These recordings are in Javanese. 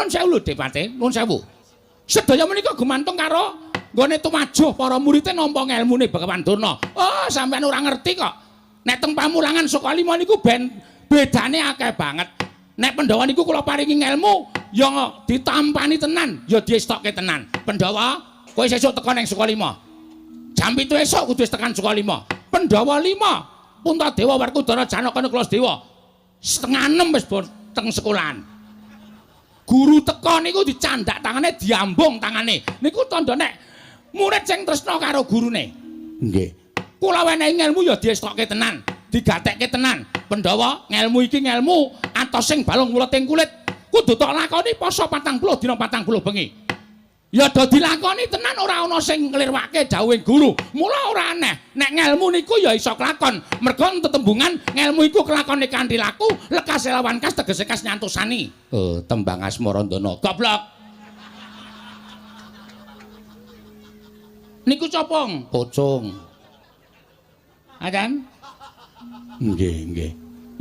Nuwun sewu lho Depate, nuwun sewu. Sedaya menika gumantung karo nggone tumajuh para murid nampa ngelmune Bhagawan Durna. Oh, sampean ora ngerti kok. Nek teng pamulangan Sukalima niku ben bedane akeh banget. Nek Pandhawa niku kula paringi ngelmu ya ditampani tenan, ya diestokke tenan. Pandhawa, kowe sesuk teko ning Sukalima. Jam 7 esuk kudu tekan Sukalima. Pandhawa 5, Puntadewa Werkudara Janaka Klasdewa. Setengah 6 wis teng sekolahan. Guru teko niku dicandak tangane, diambung tangane. Niku tandha nek murid sing tresna karo gurune. Nggih. Kula wenehi ngelmu ya diestokke tenan, digatekke tenan. Pandhawa, ngelmu iki ngelmu atosing balung wuleting kulit. Kudu tok lakoni poso 40 dina 40 bengi. Ya do dilakoni tenan ora ana sing nglirwake dawuhing guru. Mula ora aneh nek ngelmu niku ya iso kelakon. Mergo tetembungan ngelmu iku kelakone kanthi laku, lekas lawan kas tegese kas nyantusani. Oh, tembang Asmarandana. Goblok. Niku copong, pocong. Adan? Nggih, nggih.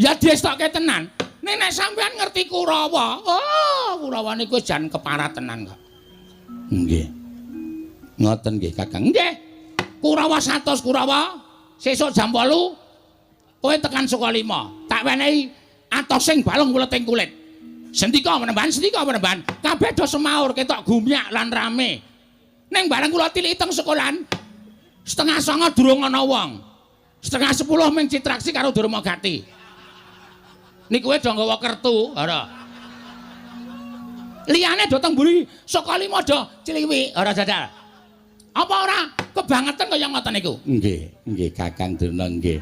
Ya diestokke tenan. Nek sampean ngerti Kurawa, oh, Kurawa niku jan keparat tenan kok. Nggih. Ngoten nggih, Kakang. Nggih. Kurawa 100 Kurawa. Sesuk jam 8 kowe tekan Sukalima. Tak wenehi atosing balung wuleting kulit. Sendika menemban, sendika menemban. Kabeh do semaur ketok gumyak lan rame. Ning bareng kula tilik teng sekolahan, setengah 9 durung ana wong. Setengah 10 ming citraksi karo Durmagati. Niku kowe do nggawa kertu, ora. Liyane do teng mburi Sukalima do Ciliwi, ora jajal. Apa ora kebangetan kaya ngoten niku? Nggih, nggih Kakang Durna nggih.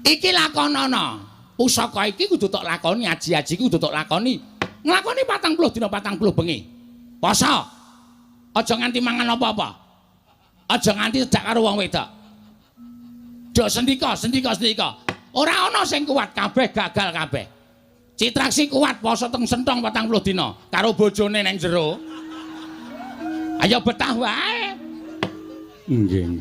Iki lakonana. Pusaka iki kudu tok lakoni, aji-aji iki kudu tok lakoni. Nglakoni 40 dina 40 bengi. Poso. Aja nganti mangan apa-apa. Aja nganti cedak karo wong wedok. Do sendika, sendika, sendika. Ora ana sing kuat, kabeh gagal kabeh. Citraksi kuat poso teng Sentong 40 dina karo bojone ning jero. Ayo betah wae. Nggih.